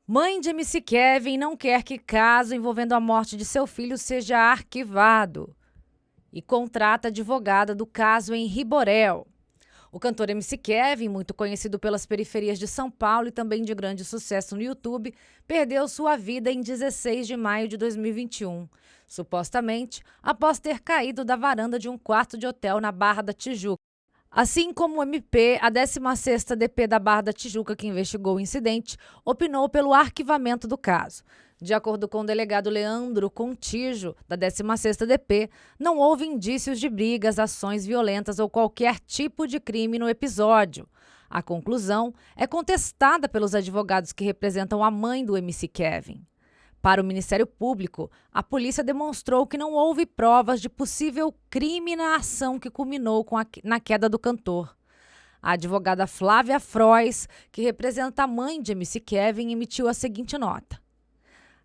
Mãe de MC Kevin não quer que caso envolvendo a morte de seu filho seja arquivado e contrata advogada do caso em Riborel. O cantor MC Kevin, muito conhecido pelas periferias de São Paulo e também de grande sucesso no YouTube, perdeu sua vida em 16 de maio de 2021, supostamente após ter caído da varanda de um quarto de hotel na Barra da Tijuca. Assim como o MP, a 16ª DP da Barra da Tijuca, que investigou o incidente, opinou pelo arquivamento do caso. De acordo com o delegado Leandro Contígio, da 16ª DP, não houve indícios de brigas, ações violentas ou qualquer tipo de crime no episódio. A conclusão é contestada pelos advogados que representam a mãe do MC Kevin. Para o Ministério Público, a polícia demonstrou que não houve provas de possível crime na ação que culminou na queda do cantor. A advogada Flávia Frois, que representa a mãe de MC Kevin, emitiu a seguinte nota.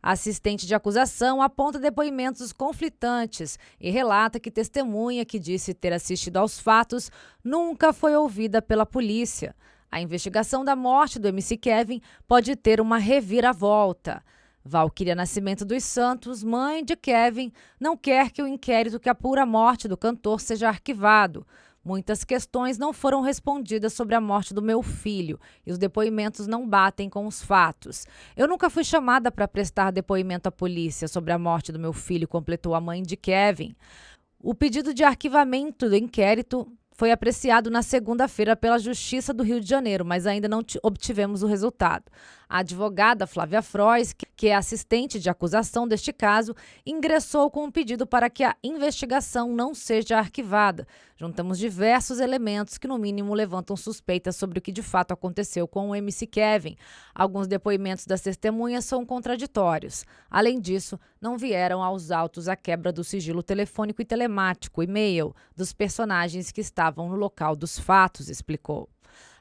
A assistente de acusação aponta depoimentos conflitantes e relata que testemunha que disse ter assistido aos fatos nunca foi ouvida pela polícia. A investigação da morte do MC Kevin pode ter uma reviravolta. Valquíria Nascimento dos Santos, mãe de Kevin, não quer que o inquérito que apura a morte do cantor seja arquivado. Muitas questões não foram respondidas sobre a morte do meu filho e os depoimentos não batem com os fatos. Eu nunca fui chamada para prestar depoimento à polícia sobre a morte do meu filho, completou a mãe de Kevin. O pedido de arquivamento do inquérito foi apreciado na segunda-feira pela Justiça do Rio de Janeiro, mas ainda não obtivemos o resultado. A advogada Flávia Frois, que é assistente de acusação deste caso, ingressou com um pedido para que a investigação não seja arquivada. Juntamos diversos elementos que, no mínimo, levantam suspeitas sobre o que de fato aconteceu com o MC Kevin. Alguns depoimentos das testemunhas são contraditórios. Além disso, não vieram aos autos a quebra do sigilo telefônico e telemático, e-mail, dos personagens que estavam no local dos fatos, explicou.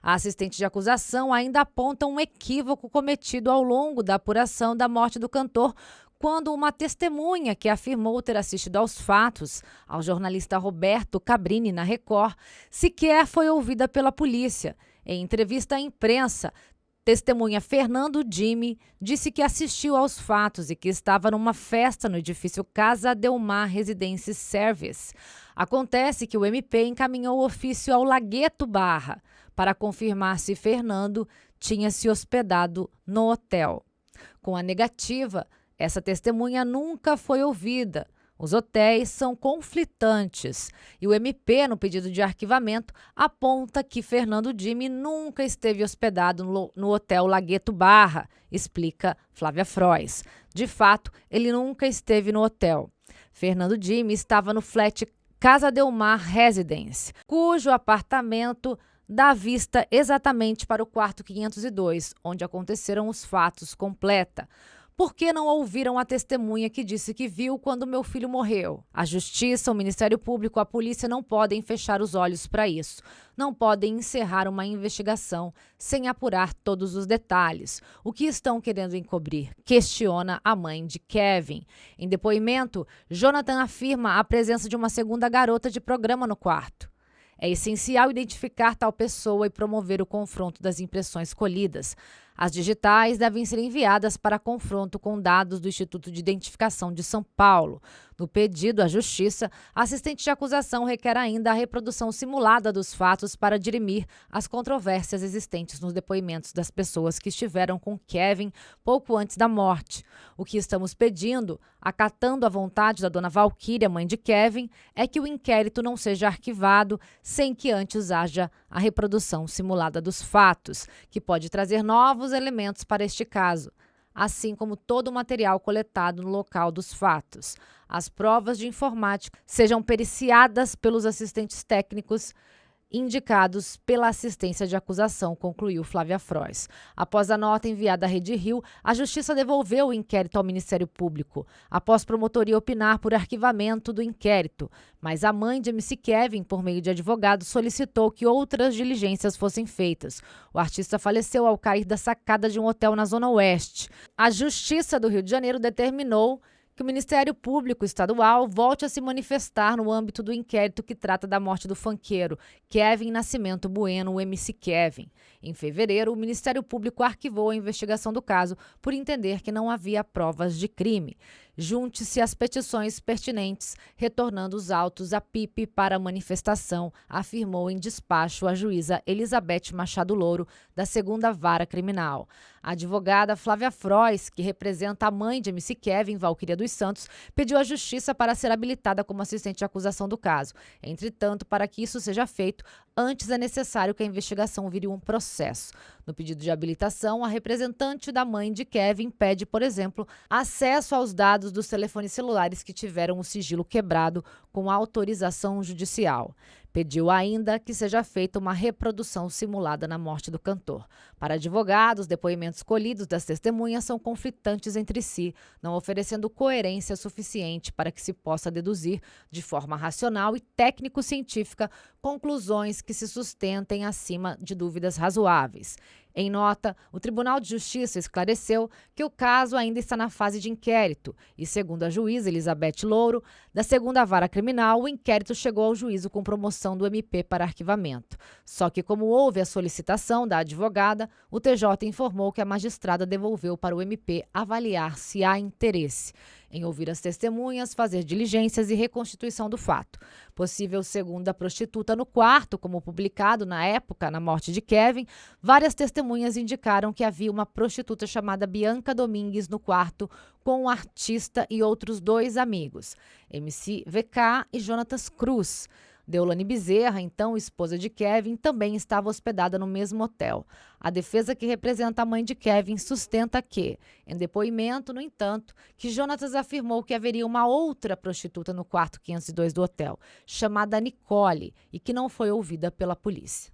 A assistente de acusação ainda aponta um equívoco cometido ao longo da apuração da morte do cantor, quando uma testemunha que afirmou ter assistido aos fatos ao jornalista Roberto Cabrini na Record sequer foi ouvida pela polícia. Em entrevista à imprensa, testemunha Fernando Dime disse que assistiu aos fatos e que estava numa festa no edifício Casa Delmar Residence Service. Acontece que o MP encaminhou o ofício ao Lagueto Barra para confirmar se Fernando tinha se hospedado no hotel. Com a negativa, essa testemunha nunca foi ouvida. Os hotéis são conflitantes e o MP, no pedido de arquivamento, aponta que Fernando Dime nunca esteve hospedado no hotel Lagueto Barra, explica Flávia Frois. De fato, ele nunca esteve no hotel. Fernando Dime estava no flat Casa Delmar Residence, cujo apartamento dá vista exatamente para o quarto 502, onde aconteceram os fatos, completa. Por que não ouviram a testemunha que disse que viu quando meu filho morreu? A Justiça, o Ministério Público, a polícia não podem fechar os olhos para isso. Não podem encerrar uma investigação sem apurar todos os detalhes. O que estão querendo encobrir? Questiona a mãe de Kevin. Em depoimento, Jonathan afirma a presença de uma segunda garota de programa no quarto. É essencial identificar tal pessoa e promover o confronto das impressões colhidas. As digitais devem ser enviadas para confronto com dados do Instituto de Identificação de São Paulo. No pedido à Justiça, a assistente de acusação requer ainda a reprodução simulada dos fatos para dirimir as controvérsias existentes nos depoimentos das pessoas que estiveram com Kevin pouco antes da morte. O que estamos pedindo, acatando a vontade da dona Valquíria, mãe de Kevin, é que o inquérito não seja arquivado sem que antes haja a reprodução simulada dos fatos, que pode trazer novos elementos para este caso, assim como todo o material coletado no local dos fatos. As provas de informática sejam periciadas pelos assistentes técnicos indicados pela assistência de acusação, concluiu Flávia Frois. Após a nota enviada à Rede Rio, a Justiça devolveu o inquérito ao Ministério Público, após promotoria opinar por arquivamento do inquérito. Mas a mãe de MC Kevin, por meio de advogado, solicitou que outras diligências fossem feitas. O artista faleceu ao cair da sacada de um hotel na Zona Oeste. A Justiça do Rio de Janeiro determinou que o Ministério Público Estadual volte a se manifestar no âmbito do inquérito que trata da morte do funkeiro Kevin Nascimento Bueno, o MC Kevin. Em fevereiro, o Ministério Público arquivou a investigação do caso por entender que não havia provas de crime. Junte-se às petições pertinentes, retornando os autos à PIP para a manifestação, afirmou em despacho a juíza Elizabeth Machado Louro, da 2ª Vara Criminal. A advogada Flávia Frois, que representa a mãe de MC Kevin, Valquíria dos Santos, pediu à Justiça para ser habilitada como assistente de acusação do caso. Entretanto, para que isso seja feito, antes é necessário que a investigação vire um processo. No pedido de habilitação, a representante da mãe de Kevin pede, por exemplo, acesso aos dados dos telefones celulares que tiveram o sigilo quebrado com autorização judicial. Pediu ainda que seja feita uma reprodução simulada na morte do cantor. Para advogados, depoimentos colhidos das testemunhas são conflitantes entre si, não oferecendo coerência suficiente para que se possa deduzir, de forma racional e técnico-científica, conclusões que se sustentem acima de dúvidas razoáveis. Em nota, o Tribunal de Justiça esclareceu que o caso ainda está na fase de inquérito e, segundo a juíza Elizabeth Louro, da 2ª Vara Criminal, o inquérito chegou ao juízo com promoção do MP para arquivamento. Só que, como houve a solicitação da advogada, o TJ informou que a magistrada devolveu para o MP avaliar se há interesse em ouvir as testemunhas, fazer diligências e reconstituição do fato. Possível segunda prostituta no quarto, como publicado na época, na morte de Kevin, várias testemunhas indicaram que havia uma prostituta chamada Bianca Domingues no quarto com o artista e outros 2 amigos, MC VK e Jonatas Cruz. Deolane Bezerra, então esposa de Kevin, também estava hospedada no mesmo hotel. A defesa que representa a mãe de Kevin sustenta que, em depoimento, no entanto, que Jonatas afirmou que haveria uma outra prostituta no quarto 502 do hotel, chamada Nicole, e que não foi ouvida pela polícia.